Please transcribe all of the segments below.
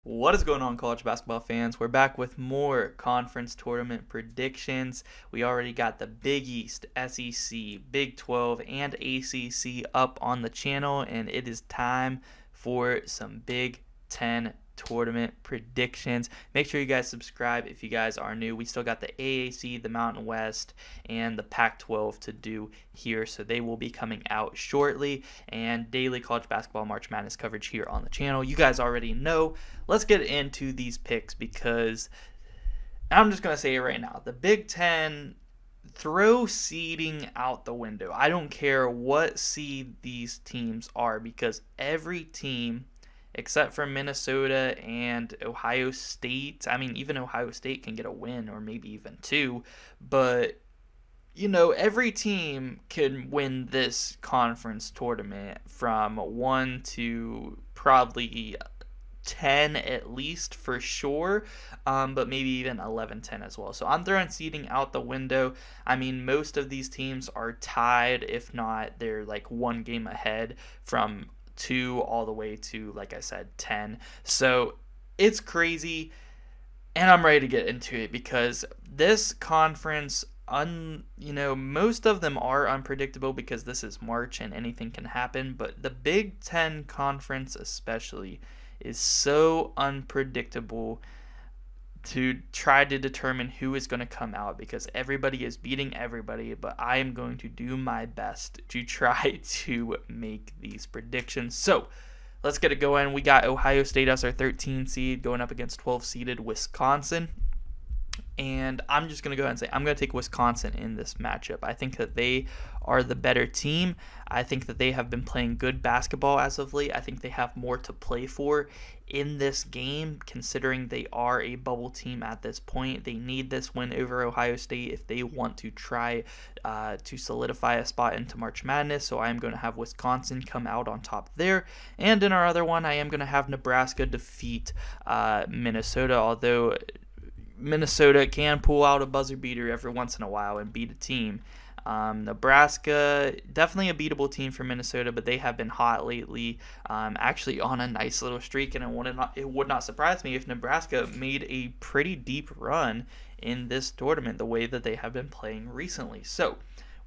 What is going on, college basketball fans? We're back with more conference tournament predictions. We already got the Big East, SEC, Big 12, and ACC up on the channel, and it is time for some Big 10 tournament predictions. Make sure you guys subscribe if you guys are new. We still got the AAC, the Mountain West, and the Pac-12 to do here, so they will be coming out shortly, and daily college basketball March Madness coverage here on the channel. You guys already know. Let's get into these picks because I'm just going to say it right now. The Big Ten, throw seeding out the window. I don't care what seed these teams are because every team except for Minnesota and Ohio State. I mean, even Ohio State can get a win or maybe even two, but every team can win this conference tournament from 1 to probably 10 at least for sure, but maybe even 11-10 as well. So I'm throwing seeding out the window. I mean, most of these teams are tied, if not, they're like one game ahead from 2 all the way to, like I said, 10. So it's crazy, and I'm ready to get into it because this conference, most of them are unpredictable because this is March and anything can happen, but the Big Ten conference especially is so unpredictable to try to determine who is going to come out because everybody is beating everybody, but I am going to do my best to try to make these predictions. So let's get it going. We got Ohio State as our 13 seed going up against 12 seeded Wisconsin. And I'm just going to go ahead and say I'm going to take Wisconsin in this matchup. I think that they are the better team. I think that they have been playing good basketball as of late. I think they have more to play for in this game, considering they are a bubble team at this point. They need this win over Ohio State if they want to try to solidify a spot into March Madness. So I am going to have Wisconsin come out on top there. And in our other one, I am going to have Nebraska defeat Minnesota, although Minnesota can pull out a buzzer beater every once in a while and beat a team. Nebraska, definitely a beatable team for Minnesota, but they have been hot lately, actually on a nice little streak, and it would not surprise me if Nebraska made a pretty deep run in this tournament the way that they have been playing recently. So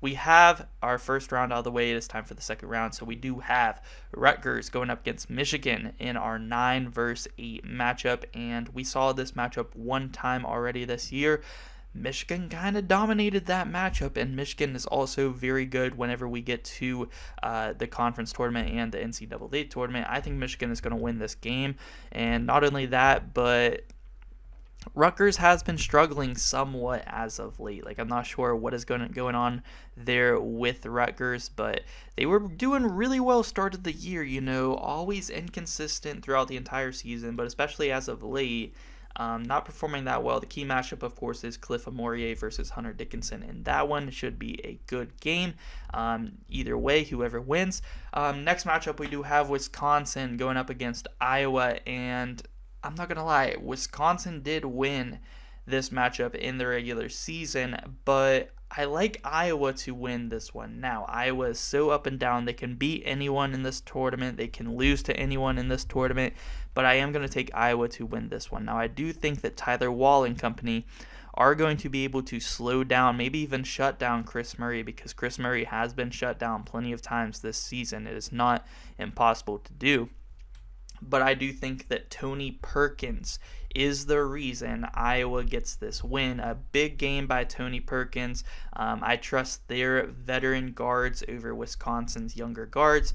we have our first round out of the way. It is time for the second round. So we do have Rutgers going up against Michigan in our 9 versus 8 matchup. And we saw this matchup one time already this year. Michigan kind of dominated that matchup, and Michigan is also very good whenever we get to the conference tournament and the NCAA tournament. I think Michigan is going to win this game. And not only that, but Rutgers has been struggling somewhat as of late. Like, I'm not sure what is going on there with Rutgers, but they were doing really well start of the year, always inconsistent throughout the entire season, but especially as of late, not performing that well. The key matchup, of course, is Cliff Amorie versus Hunter Dickinson, and that one should be a good game. Either way, whoever wins. Next matchup, we do have Wisconsin going up against Iowa, and I'm not going to lie, Wisconsin did win this matchup in the regular season, but I like Iowa to win this one. Now, Iowa is so up and down. They can beat anyone in this tournament. They can lose to anyone in this tournament, but I am going to take Iowa to win this one. Now, I do think that Tyler Wall and company are going to be able to slow down, maybe even shut down Chris Murray, because Chris Murray has been shut down plenty of times this season. It is not impossible to do. But I do think that Tony Perkins is the reason Iowa gets this win. A big game by Tony Perkins. I trust their veteran guards over Wisconsin's younger guards.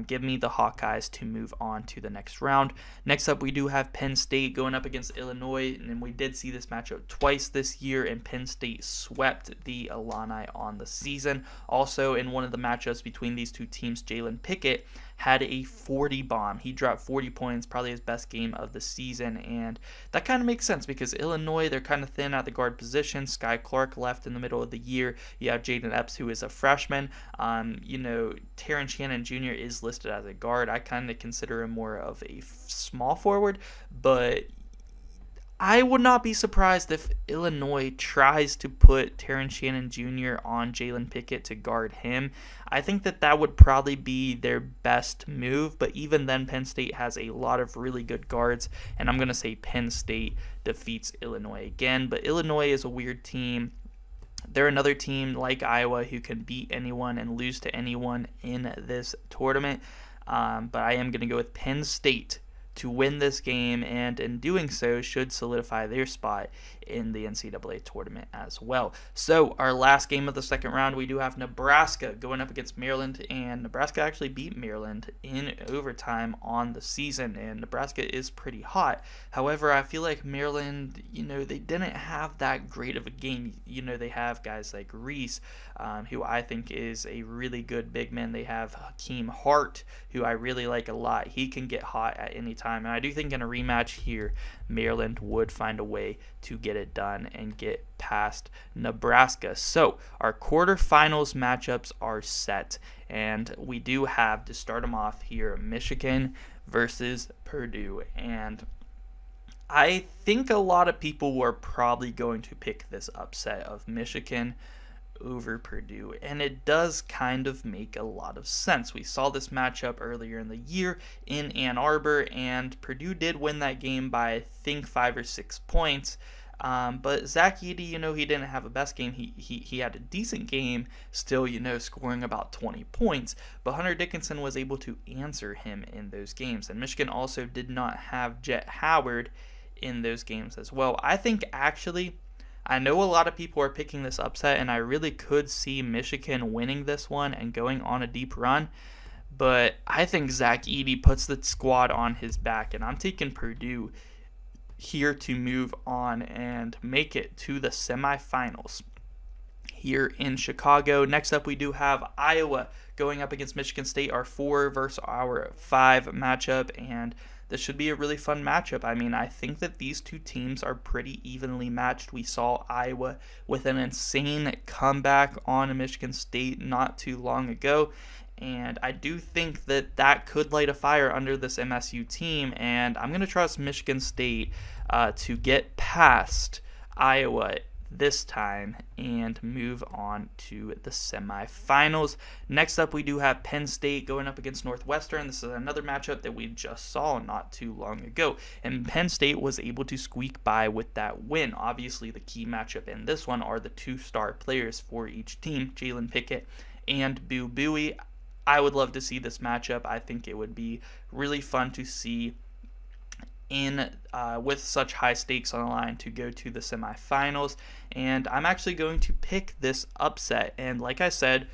Give me the Hawkeyes to move on to the next round. Next up, we do have Penn State going up against Illinois, and we did see this matchup twice this year, and Penn State swept the Illini on the season. Also, in one of the matchups between these two teams, Jalen Pickett had a 40 bomb. He dropped 40 points, probably his best game of the season, and that kind of makes sense because Illinois, they're kind of thin at the guard position. Sky Clark left in the middle of the year. You have Jaden Epps, who is a freshman. Terrence Shannon Jr. is listed as a guard. I kind of consider him more of a small forward, but I would not be surprised if Illinois tries to put Terrence Shannon Jr. on Jalen Pickett to guard him. I think that would probably be their best move, but even then, Penn State has a lot of really good guards, and I'm going to say Penn State defeats Illinois again. But Illinois is a weird team. They're another team like Iowa who can beat anyone and lose to anyone in this tournament. But I am going to go with Penn State to win this game, and in doing so should solidify their spot in the NCAA tournament as well. So our last game of the second round, we do have Nebraska going up against Maryland, and Nebraska actually beat Maryland in overtime on the season, and Nebraska is pretty hot. However, I feel like Maryland, they didn't have that great of a game. They have guys like Reese, who I think is a really good big man. They have Hakeem Hart, who I really like a lot. He can get hot at any time, and I do think in a rematch here, Maryland would find a way to get it done and get past Nebraska. So our quarterfinals matchups are set, and we do have, to start them off here, Michigan versus Purdue. And I think a lot of people were probably going to pick this upset of Michigan over Purdue, and it does kind of make a lot of sense. We saw this matchup earlier in the year in Ann Arbor, and Purdue did win that game by, I think, 5 or 6 points. But Zach Edey, he didn't have a best game. He had a decent game still, scoring about 20 points. But Hunter Dickinson was able to answer him in those games. And Michigan also did not have Jet Howard in those games as well. I think actually, I know a lot of people are picking this upset, and I really could see Michigan winning this one and going on a deep run. But I think Zach Edey puts the squad on his back, and I'm taking Purdue here to move on and make it to the semifinals here in Chicago. Next up, we do have Iowa going up against Michigan State, our 4 versus our 5 matchup, and this should be a really fun matchup. I mean, I think that these two teams are pretty evenly matched. We saw Iowa with an insane comeback on Michigan State not too long ago, and I do think that could light a fire under this MSU team, and I'm going to trust Michigan State to get past Iowa this time and move on to the semifinals. Next up, we do have Penn State going up against Northwestern. This is another matchup that we just saw not too long ago, and Penn State was able to squeak by with that win. Obviously, the key matchup in this one are the 2-star players for each team, Jalen Pickett and Boo Buie. I would love to see this matchup. I think it would be really fun to see with such high stakes on the line to go to the semifinals, and I'm actually going to pick this upset. And like I said,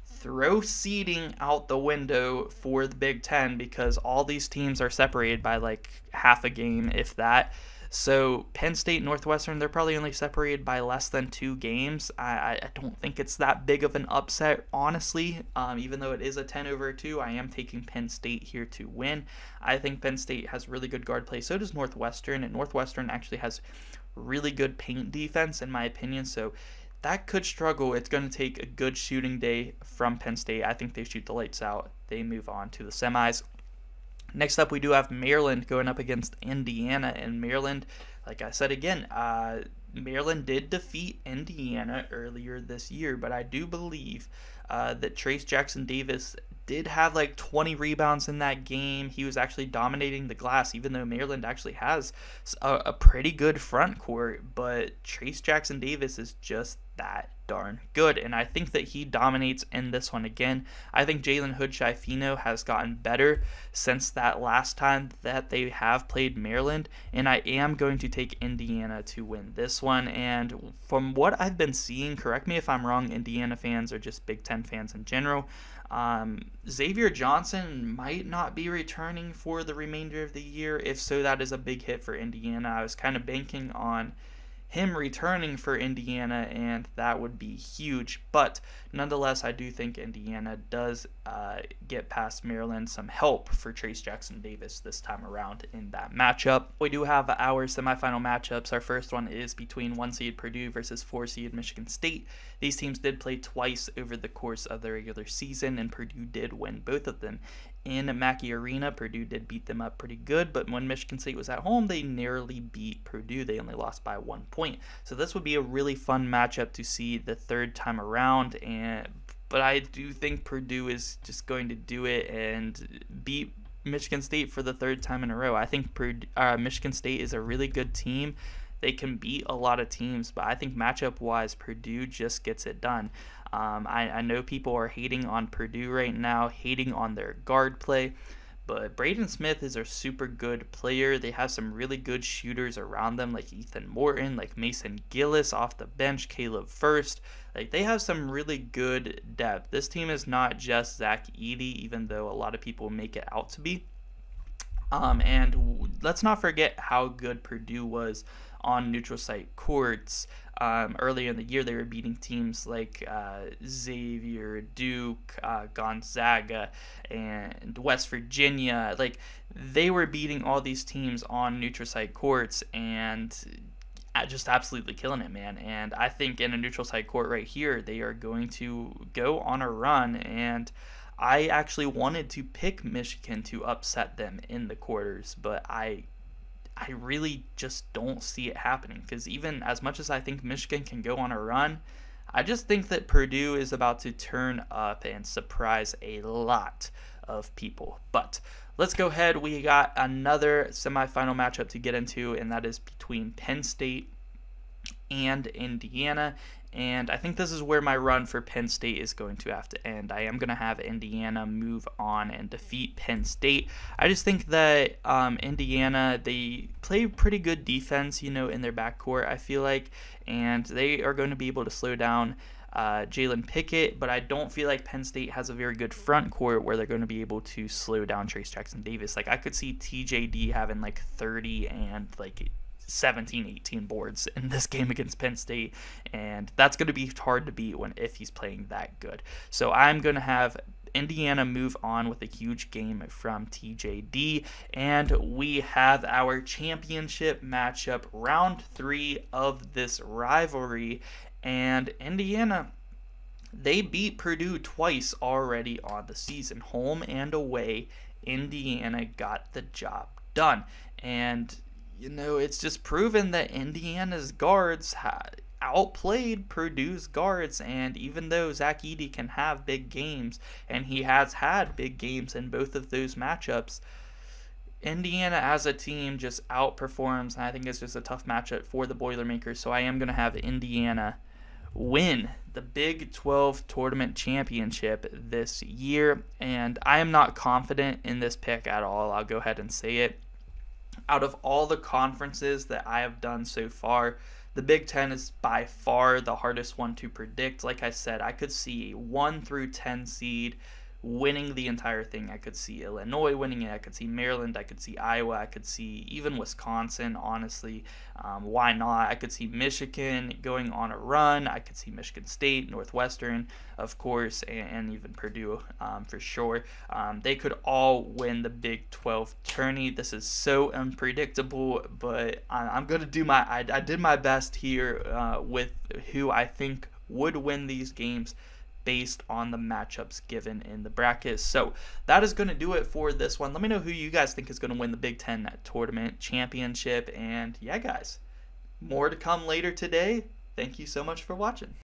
throw seeding out the window for the Big Ten, because all these teams are separated by like half a game, if that. So Penn State, Northwestern, they're probably only separated by less than 2 games. I don't think it's that big of an upset, honestly. Even though it is a 10/2, I am taking Penn State here to win. I think Penn State has really good guard play. So does Northwestern, and Northwestern actually has really good paint defense, in my opinion. So that could struggle. It's going to take a good shooting day from Penn State. I think they shoot the lights out. They move on to the semis. Next up, we do have Maryland going up against Indiana, and Maryland, like I said again, Maryland did defeat Indiana earlier this year, but I do believe that Trace Jackson Davis did have like 20 rebounds in that game. He was actually dominating the glass, even though Maryland actually has a pretty good front court, but Trace Jackson Davis is just that darn good, and I think that he dominates in this one again. I think Jalen Hood-Schifino has gotten better since that last time that they have played Maryland, and I am going to take Indiana to win this one. And from what I've been seeing, correct me if I'm wrong, Indiana fans or just Big Ten fans in general, Xavier Johnson might not be returning for the remainder of the year. If so, that is a big hit for Indiana. I was kind of banking on him returning for Indiana, and that would be huge. But nonetheless, I do think Indiana does get past Maryland. Some help for Trace Jackson Davis this time around in that matchup. We do have our semifinal matchups. Our first one is between 1-seed Purdue versus 4-seed Michigan State. These teams did play twice over the course of the regular season, and Purdue did win both of them in Mackey Arena. Purdue did beat them up pretty good, but when Michigan State was at home, they narrowly beat Purdue. They only lost by 1 point. So this would be a really fun matchup to see the third time around, but I do think Purdue is just going to do it and beat Michigan State for the third time in a row. I think Michigan State is a really good team. They can beat a lot of teams, but I think matchup-wise, Purdue just gets it done. I know people are hating on Purdue right now, hating on their guard play, but Braden Smith is a super good player. They have some really good shooters around them, like Ethan Morton, like Mason Gillis off the bench, Caleb First. Like, they have some really good depth. This team is not just Zach Edey, even though a lot of people make it out to be. And let's not forget how good Purdue was on neutral site courts. Earlier in the year, they were beating teams like Xavier, Duke, Gonzaga, and West Virginia. Like, they were beating all these teams on neutral site courts and just absolutely killing it, man. And I think in a neutral site court right here, they are going to go on a run, and I actually wanted to pick Michigan to upset them in the quarters, but I really just don't see it happening, because even as much as I think Michigan can go on a run, I just think that Purdue is about to turn up and surprise a lot of people. But let's go ahead. We got another semifinal matchup to get into, and that is between Penn State and Indiana. And I think this is where my run for Penn State is going to have to end. I am going to have Indiana move on and defeat Penn State. I just think that Indiana, they play pretty good defense, in their backcourt, I feel like. And they are going to be able to slow down Jalen Pickett, but I don't feel like Penn State has a very good front court where they're going to be able to slow down Trace Jackson Davis. Like, I could see TJD having like 30 and like 17, 18 boards in this game against Penn State, and that's going to be hard to beat if he's playing that good. So I'm going to have Indiana move on with a huge game from TJD, and we have our championship matchup, round 3 of this rivalry, and Indiana, they beat Purdue twice already on the season, home and away. Indiana got the job done, and it's just proven that Indiana's guards outplayed Purdue's guards, and even though Zach Edey can have big games, and he has had big games in both of those matchups, Indiana as a team just outperforms, and I think it's just a tough matchup for the Boilermakers, so I am going to have Indiana win the Big 12 tournament championship this year, and I am not confident in this pick at all. I'll go ahead and say it. Out of all the conferences that I have done so far, the Big Ten is by far the hardest one to predict. Like I said, I could see a 1 through 10 seed winning the entire thing. I could see Illinois winning it. I could see Maryland. I could see Iowa. I could see even Wisconsin, honestly. Why not? I could see Michigan going on a run. I could see Michigan State, Northwestern, of course, and even Purdue for sure. They could all win the Big 12 tourney. This is so unpredictable, but I'm going to do I did my best here with who I think would win these games based on the matchups given in the brackets. So that is going to do it for this one. Let me know who you guys think is going to win the Big Ten tournament championship. And yeah, guys, more to come later today. Thank you so much for watching.